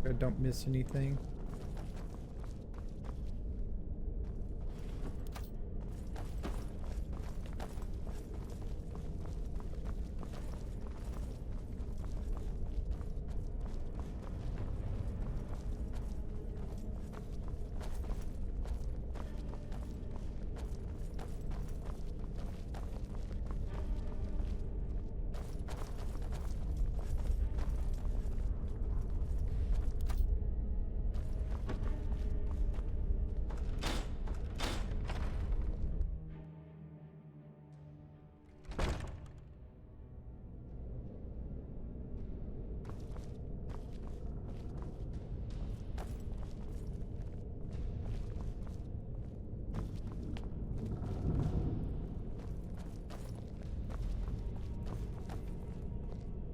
I don't miss anything.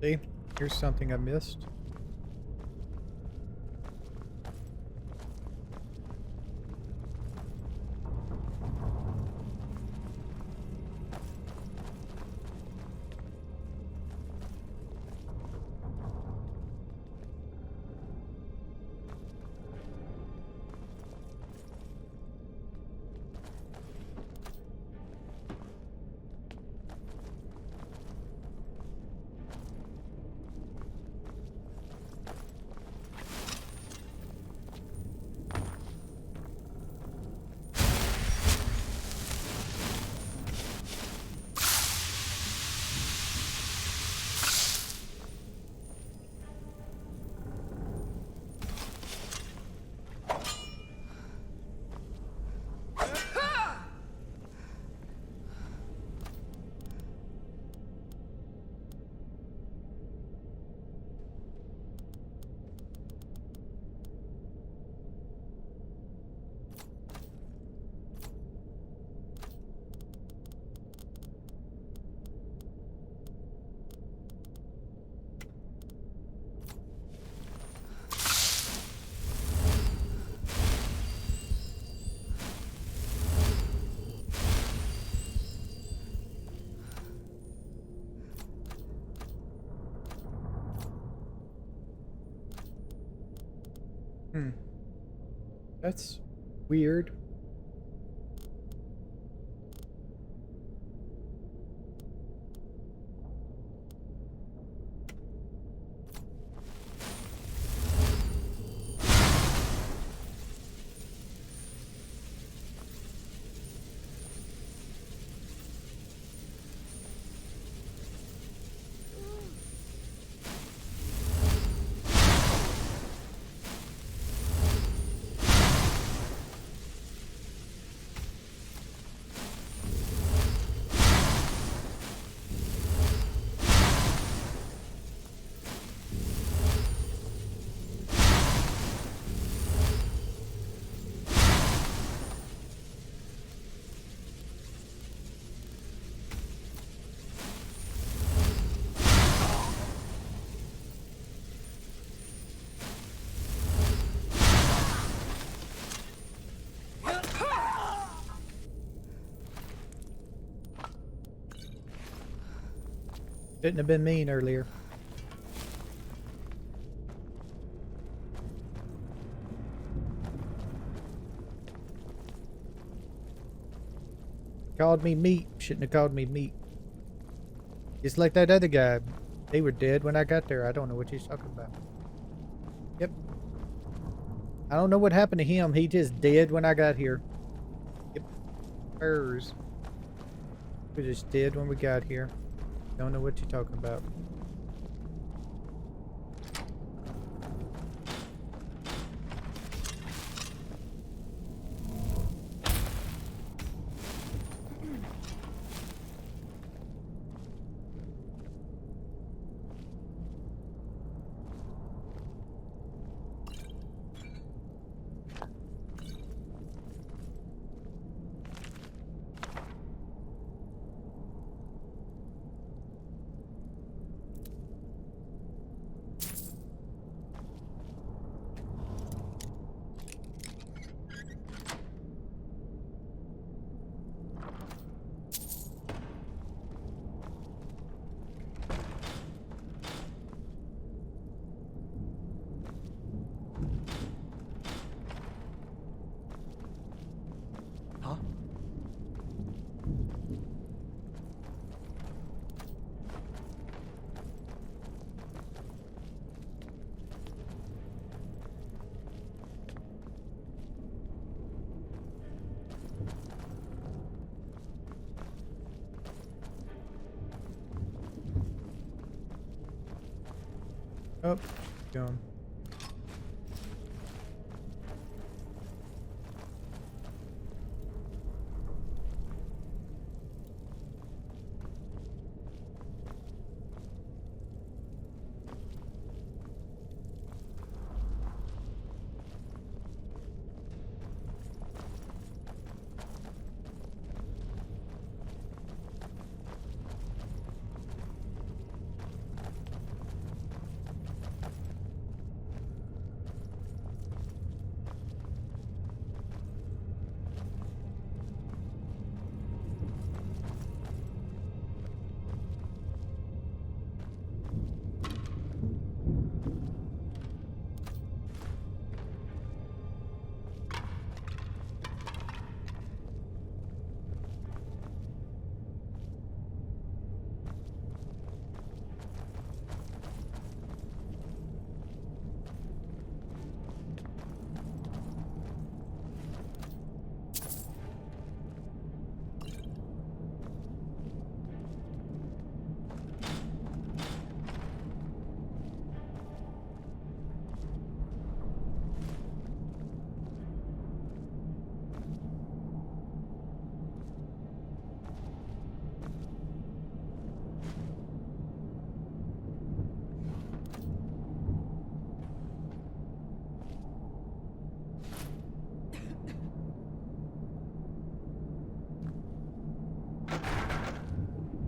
See, here's something I missed. Hmm. That's weird. Shouldn't have been mean earlier. Called me meat. Shouldn't have called me meat. Just like that other guy. They were dead when I got there. I don't know what he's talking about. Yep. I don't know what happened to him. He just dead when I got here. Yep. Furs. We just dead when we got here. Don't know what you're talking about. Oh, gone.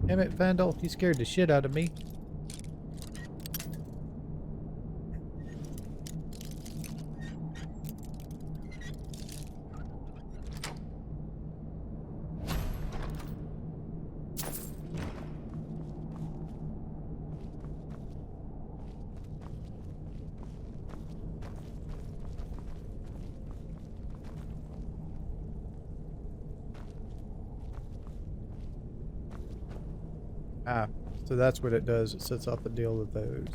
Damn it, Vandal. You scared the shit out of me. Ah, so that's what it does. It sets off the deal with those.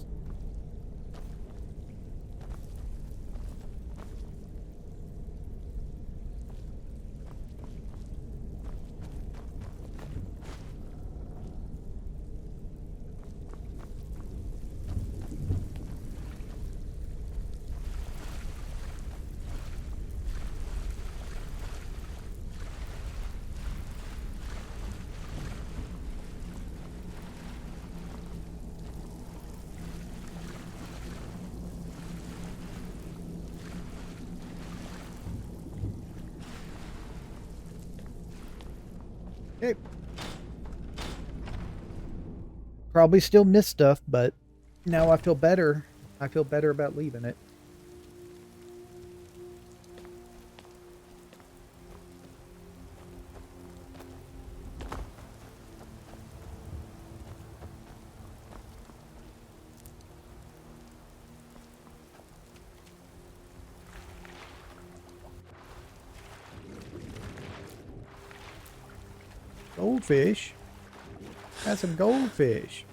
Okay. Probably still miss stuff, but now I feel better. I feel better about leaving it. Goldfish? Got some goldfish.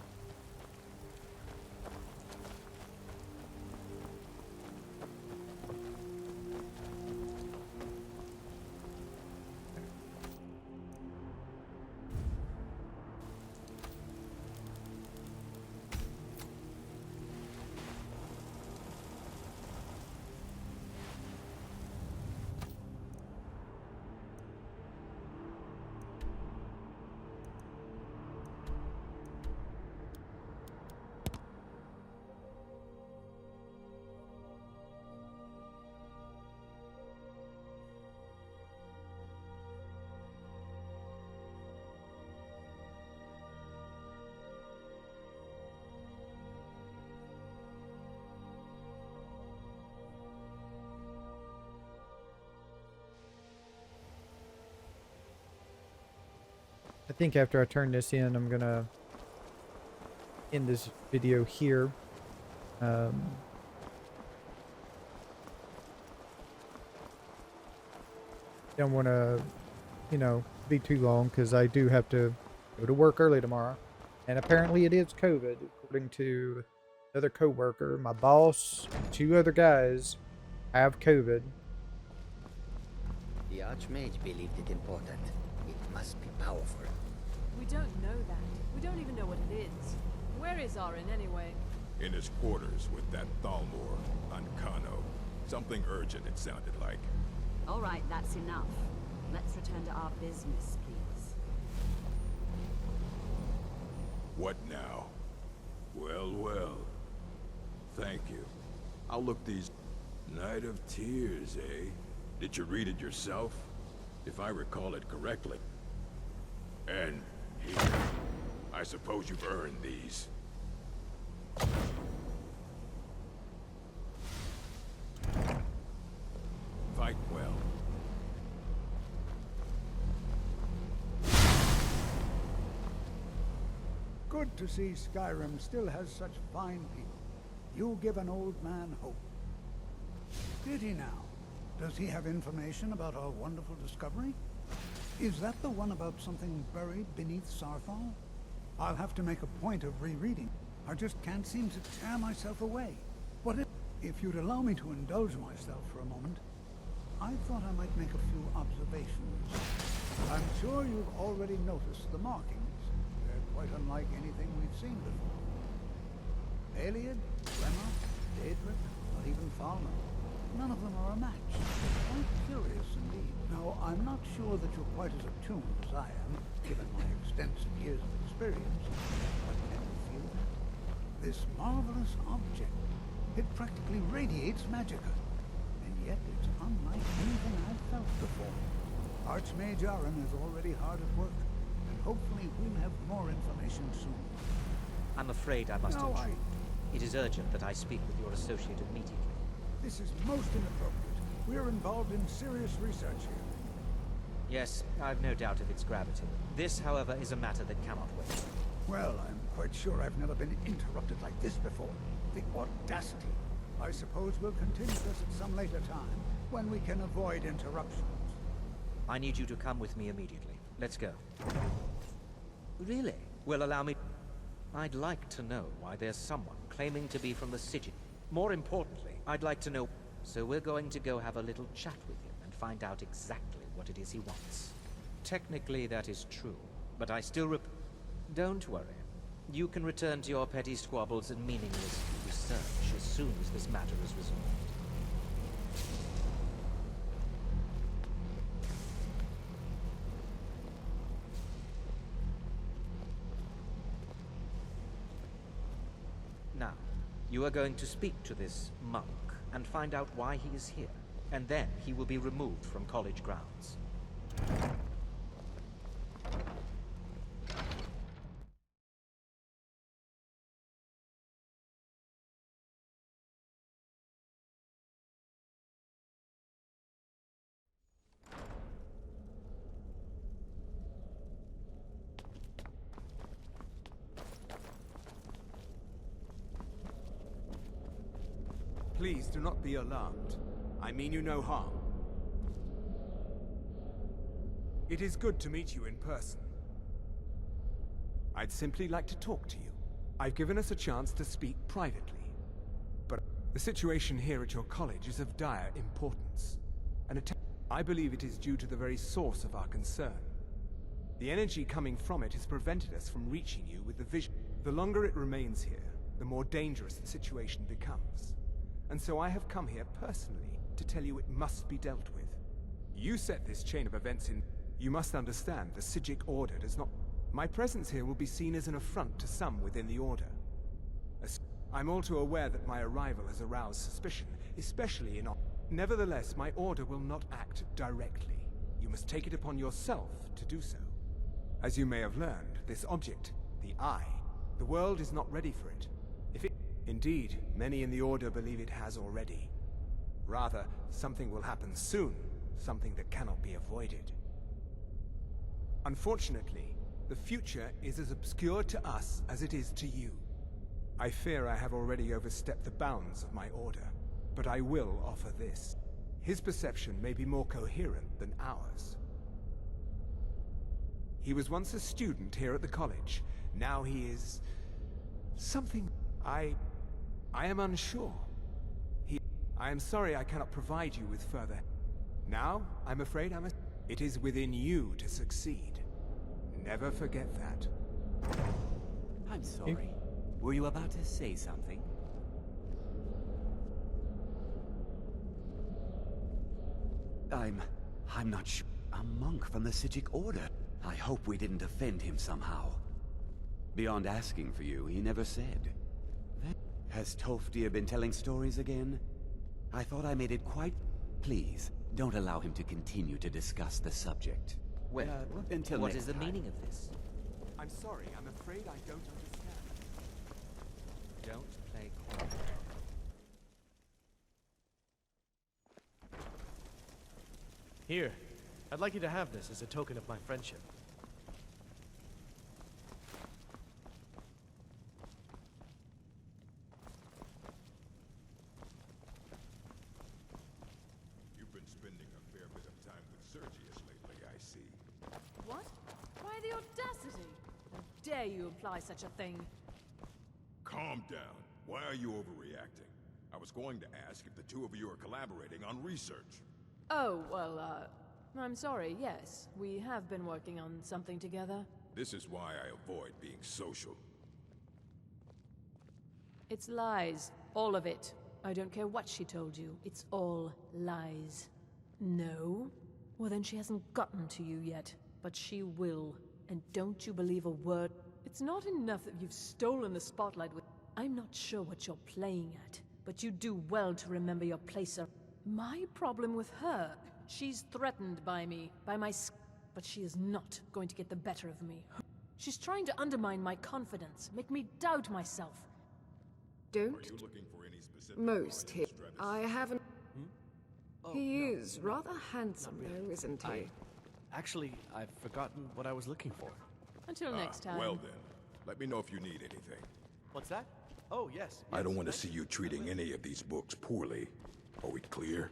I think after I turn this in, I'm gonna end this video here. Don't want to, you know, be too long because I do have to go to work early tomorrow. And apparently it is COVID, according to another coworker. My boss, 2 other guys have COVID. The Archmage believed it important. It must be powerful. We don't know that. We don't even know what it is. Where is Arin anyway? In his quarters with that Thalmor on Kano. Something urgent, it sounded like. All right, that's enough. Let's return to our business, please. What now? Well, well. Thank you. I'll look these... Night of Tears, eh? Did you read it yourself? If I recall it correctly. And here. I suppose you've earned these. Fight well. Good to see Skyrim still has such fine people. You give an old man hope. Did he now? Does he have information about our wonderful discovery? Is that the one about something buried beneath Sarthal? I'll have to make a point of rereading. I just can't seem to tear myself away. What if you'd allow me to indulge myself for a moment, I thought I might make a few observations. I'm sure you've already noticed the markings. They're quite unlike anything we've seen before. Aliad, Lemma, Daedric, not even Falmer. None of them are a match. Quite curious indeed. Now, I'm not sure that you're quite as attuned as I am, given my extensive years of experience. But can you feel that? This marvelous object. It practically radiates magicka. And yet it's unlike anything I've felt before. Archmage Aaron is already hard at work, and hopefully we'll have more information soon. I'm afraid I must No, intrude. It is urgent that I speak with your associate immediately. This is most inappropriate. We're involved in serious research here. Yes, I've no doubt of its gravity. This, however, is a matter that cannot wait. Well, I'm quite sure I've never been interrupted like this before. The audacity. I suppose we'll continue this at some later time, when we can avoid interruptions. I need you to come with me immediately. Let's go. Really? Well, allow me... I'd like to know why there's someone claiming to be from the Sigil. More importantly, I'd like to know... So we're going to go have a little chat with him and find out exactly what it is he wants. Technically, that is true, but I still Don't worry. You can return to your petty squabbles and meaningless research as soon as this matter is resolved. Now, you are going to speak to this monk and find out why he is here, and then he will be removed from college grounds. Please do not be alarmed. I mean you no harm. It is good to meet you in person. I'd simply like to talk to you. I've given us a chance to speak privately. But the situation here at your college is of dire importance. I believe it is due to the very source of our concern. The energy coming from it has prevented us from reaching you with the vision. The longer it remains here, the more dangerous the situation becomes. And so I have come here personally to tell you it must be dealt with. You set this chain of events in... You must understand, the Psijic Order does not... My presence here will be seen as an affront to some within the Order. I'm all too aware that my arrival has aroused suspicion, especially in... Nevertheless, my Order will not act directly. You must take it upon yourself to do so. As you may have learned, this object, the Eye, the world is not ready for it. Indeed, many in the Order believe it has already. Rather, something will happen soon, something that cannot be avoided. Unfortunately, the future is as obscure to us as it is to you. I fear I have already overstepped the bounds of my Order, but I will offer this. His perception may be more coherent than ours. He was once a student here at the college. Now he is... something... I am unsure. I am sorry I cannot provide you with further... Now, I'm afraid It is within you to succeed. Never forget that. I'm sorry. Were you about to say something? I'm not sure. A monk from the Sijic Order. I hope we didn't offend him somehow. Beyond asking for you, he never said. Has Tolfdir been telling stories again? I thought I made it quite... Please, don't allow him to continue to discuss the subject. Well, until what next is the time. meaning of this? I'm sorry, I'm afraid I don't understand. Don't play coy. Here, I'd like you to have this as a token of my friendship. You've been spending a fair bit of time with Sergius lately, I see. What? Why the audacity? How dare you imply such a thing? Calm down. Why are you overreacting? I was going to ask if the two of you are collaborating on research. Oh, well, I'm sorry, yes. We have been working on something together. This is why I avoid being social. It's lies. All of it. I don't care what she told you. It's all lies. No? Well, then she hasn't gotten to you yet. But she will. And don't you believe a word. It's not enough that you've stolen the spotlight with... I'm not sure what you're playing at, but you do well to remember your place. My problem with her, she's threatened by me, but she is not going to get the better of me. She's trying to undermine my confidence, make me doubt myself. Are Don't you looking for any specific most points, him. Travis? I haven't... Oh, He no, is no, rather handsome, not really. though, isn't he? Actually, I've forgotten what I was looking for. Until next time. Well then, let me know if you need anything. What's that? Oh, yes. I don't yes, want to thank see you treating any of these books poorly. Are we clear?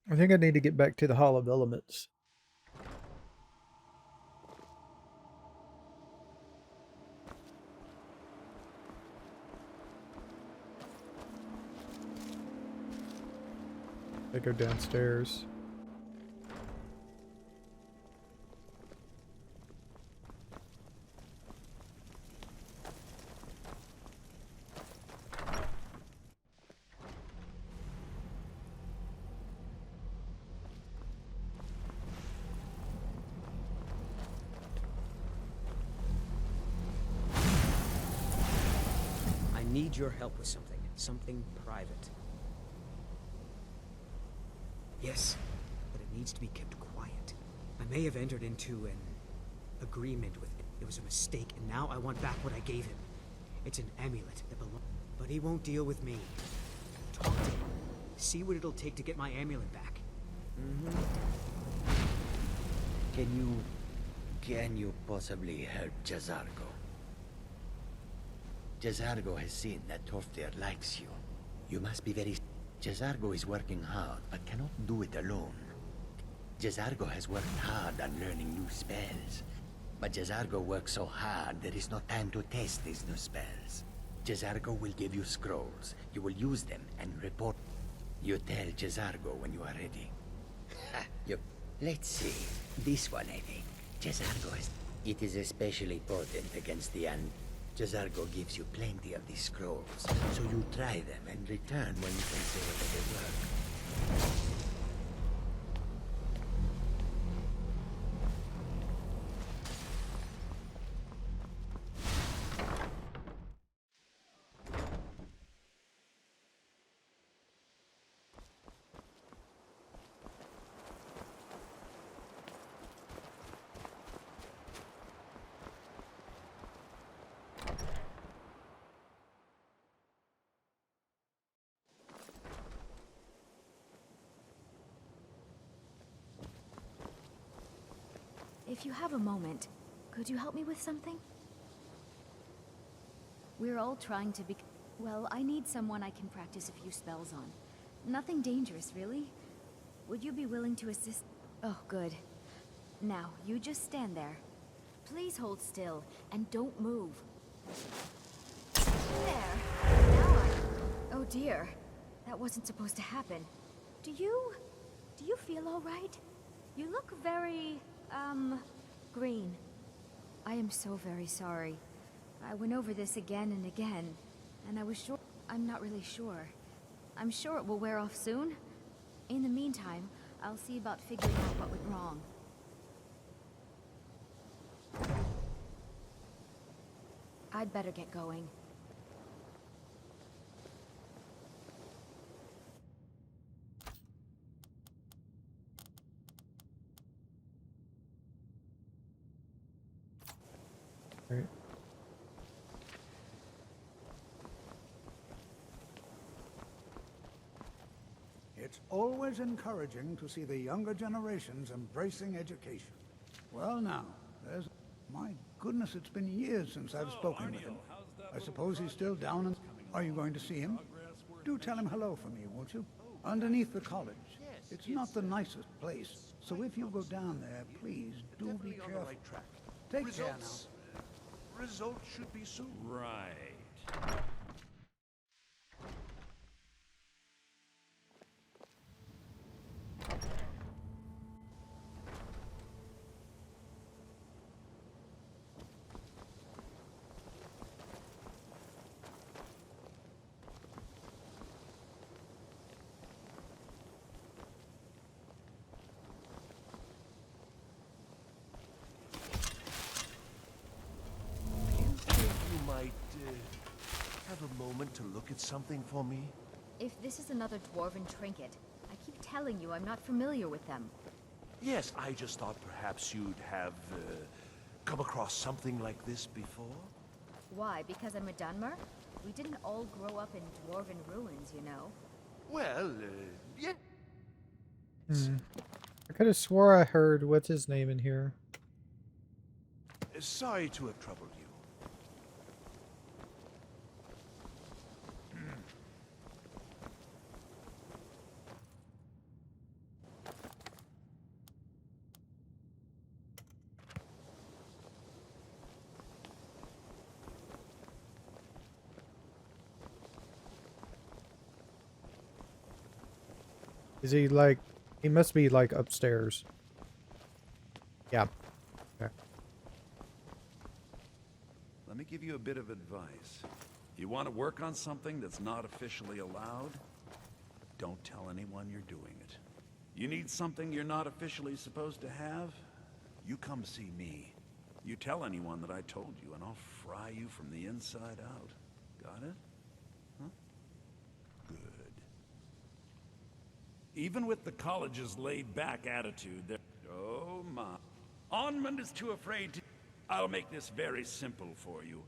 I think I need to get back to the Hall of Elements. I go downstairs. I need your help with something. Something private. Yes, but it needs to be kept quiet. I may have entered into an agreement with him. It was a mistake, and now I want back what I gave him. It's an amulet that belongs. But he won't deal with me. Talk to him. See what it'll take to get my amulet back. Can you possibly help Jazargo? Jazargo has seen that Tolfdir likes you. You must be very... Jazargo is working hard, but cannot do it alone. Jazargo has worked hard on learning new spells. But Jazargo works so hard, there is no time to test these new spells. Jazargo will give you scrolls. You will use them and report. You tell Jazargo when you are ready. Let's see. This one, I think. Jazargo has... It is especially potent against the Jazargo gives you plenty of these scrolls, so you try them and return when you can say whether they work. If you have a moment, could you help me with something? We're all trying to be... Well, I need someone I can practice a few spells on. Nothing dangerous, really. Would you be willing to assist? Oh, good. Now, you just stand there. Please hold still, and don't move. There. Now Oh dear. That wasn't supposed to happen. Do you feel all right? You look very... green. I am so very sorry. I went over this again and again, and I was sure... I'm not really sure. I'm sure it will wear off soon. In the meantime, I'll see about figuring out what went wrong. I'd better get going. Right. It's always encouraging to see the younger generations embracing education. Well now, there's... My goodness, it's been years since I've spoken with him. I suppose he's still down and... Are you going to see him? Do tell him hello for me, won't you? Underneath the college. It's not the nicest place, so if you go down there, please do be careful. Take care now. Results should be soon. Right. Have a moment to look at something for me? If this is another dwarven trinket, I keep telling you I'm not familiar with them. Yes, I just thought perhaps you'd have come across something like this before. Why? Because I'm a Dunmer? We didn't all grow up in dwarven ruins, you know. Well, yeah. I could have swore I heard what's his name in here. Sorry to have troubled you. Is he like... He must be like upstairs. Yeah. Okay. Let me give you a bit of advice. You want to work on something that's not officially allowed? Don't tell anyone you're doing it. You need something you're not officially supposed to have? You come see me. You tell anyone that I told you, and I'll fry you from the inside out. Got it? Huh? Good. Even with the college's laid-back attitude, oh my. Onmund is too afraid to... I'll make this very simple for you.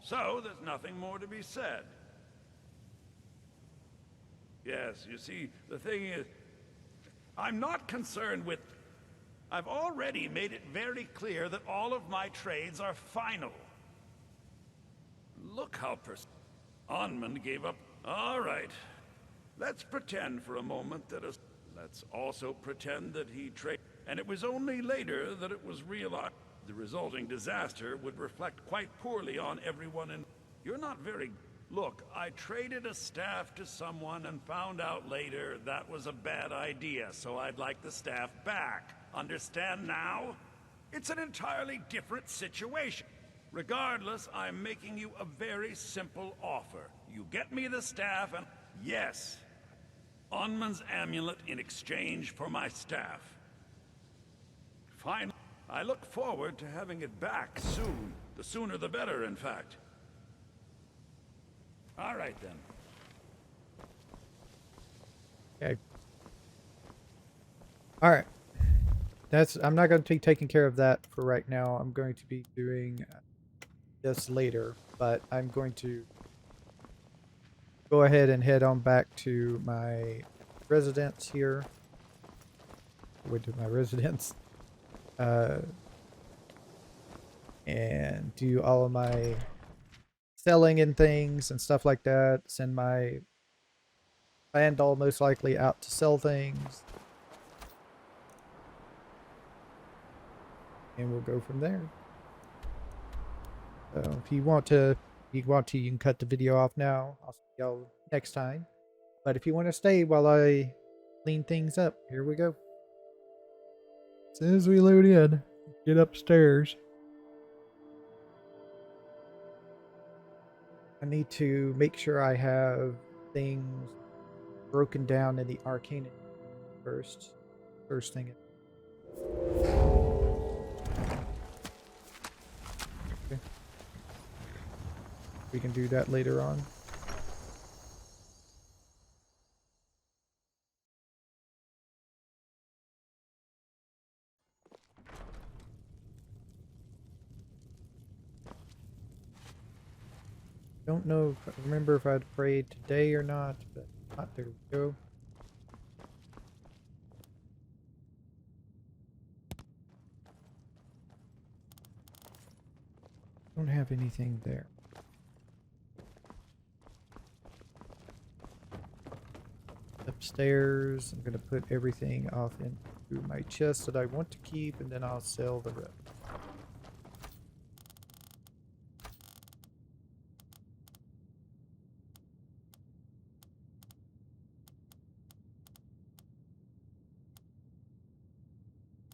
So, there's nothing more to be said. Yes, you see, the thing is... I'm not concerned with... I've already made it very clear that all of my trades are final. Look how Onmund gave up... All right. Let's pretend for a moment that Let's also pretend that he traded... And it was only later that it was realized the resulting disaster would reflect quite poorly on everyone in... You're not very... Look, I traded a staff to someone and found out later that was a bad idea, so I'd like the staff back. Understand now? It's an entirely different situation. Regardless, I'm making you a very simple offer. You get me the staff and... Yes. Onmund's amulet in exchange for my staff. Fine. I look forward to having it back soon. The sooner the better, in fact. All right, then. Okay. All right. I'm not going to be taking care of that for right now. I'm going to be doing this later, but I'm going to go ahead and head on back to my residence here. Wait to my residence. And do all of my selling and things and stuff like that. Send my Vandal most likely out to sell things. And we'll go from there. So if you want to, you can cut the video off now. I'll see y'all next time. But if you want to stay while I clean things up, here we go. As soon as we load in, get upstairs. I need to make sure I have things broken down in the arcane first. First thing. Okay. We can do that later on. Don't know if I remember if I'd prayed today or not, but there we go. Don't have anything there. Upstairs, I'm gonna put everything off into my chest that I want to keep, and then I'll sell the rest.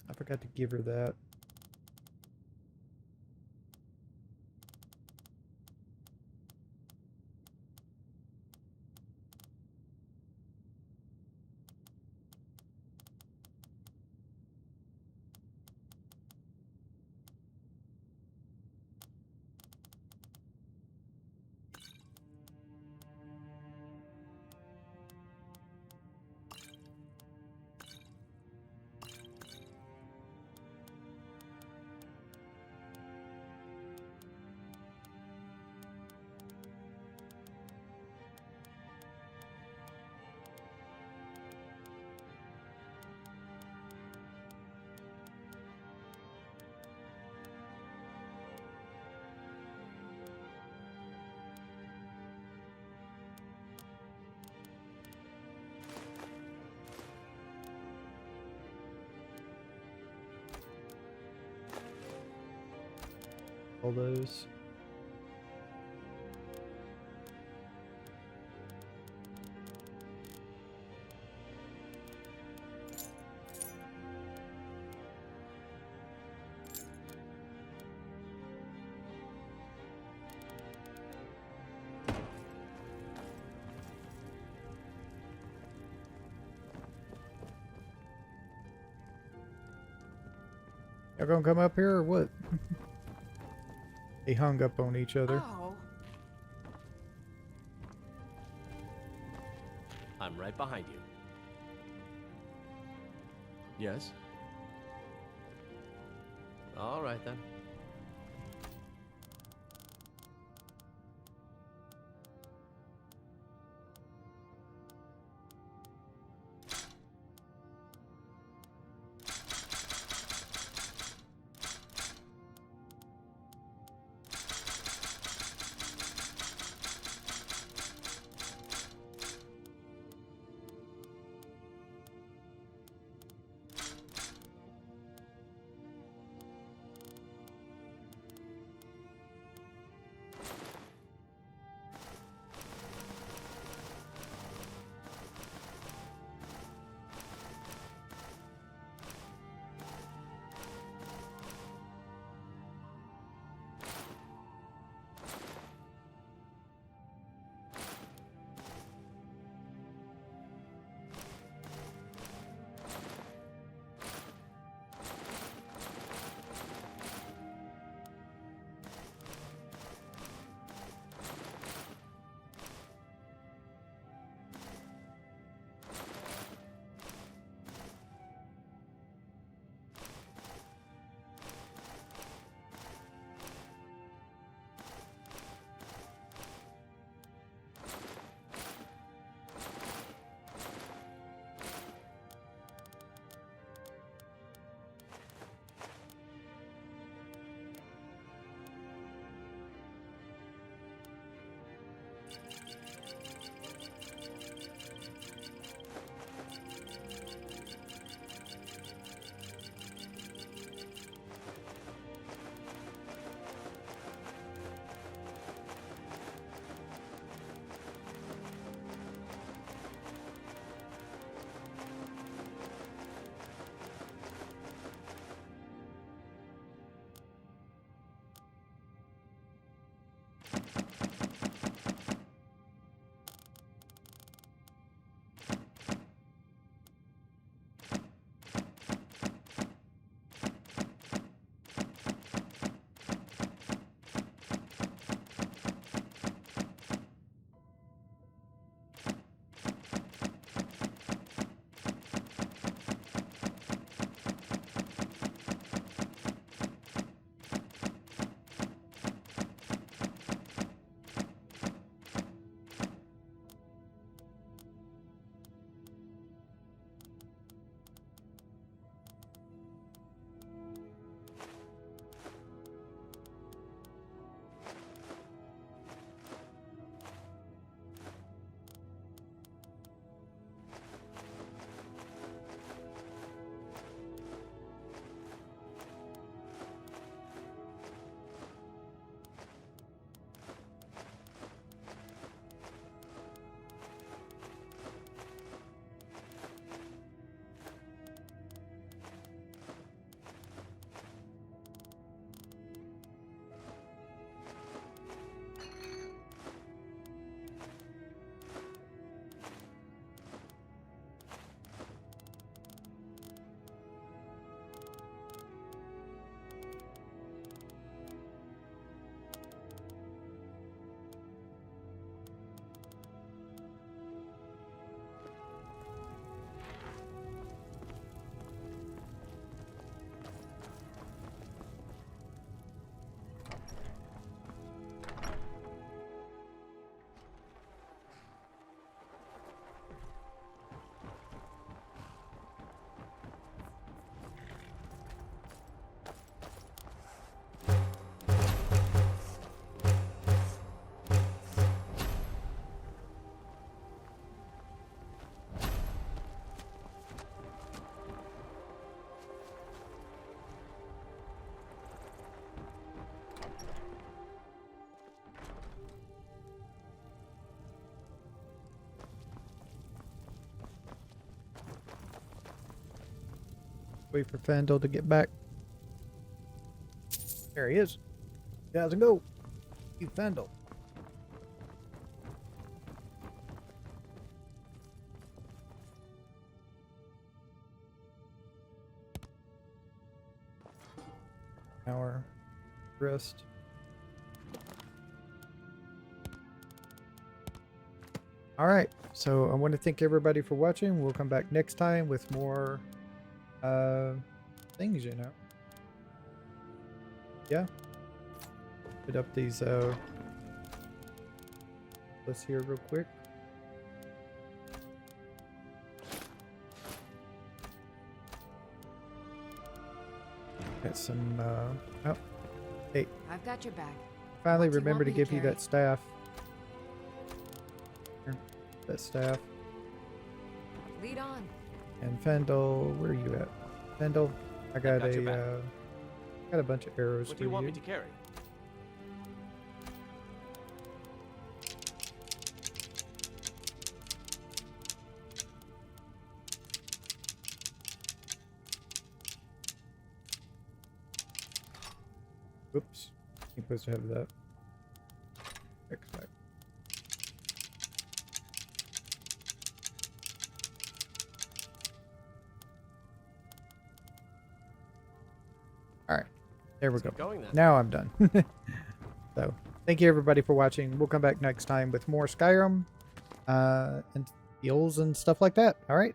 I forgot to give her that. All those. Y'all gonna come up here or what? They hung up on each other. Ow. I'm right behind you. Yes? All right then. Wait for Fandel to get back. There he is. Guys, and go. You Fandel. Hour rest. All right, so I want to thank everybody for watching. We'll come back next time with more things, you know. Yeah. Put up these lists here real quick. Got some oh, hey, I've got your back. finally What do you remember want to me to give you carry? that staff. Here, that staff. Lead on. And Fandel, where are you at? Fandel, I got got your back. got a bunch of arrows What for do you want me to carry? Oops. You're supposed to have that. Fix that. Alright. There we Let's go. get going then. Now I'm done. So, thank you everybody for watching. We'll come back next time with more Skyrim. And deals and stuff like that. Alright?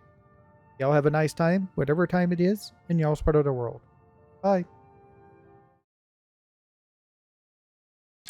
Y'all have a nice time, whatever time it is, in y'all's part of the world. Bye.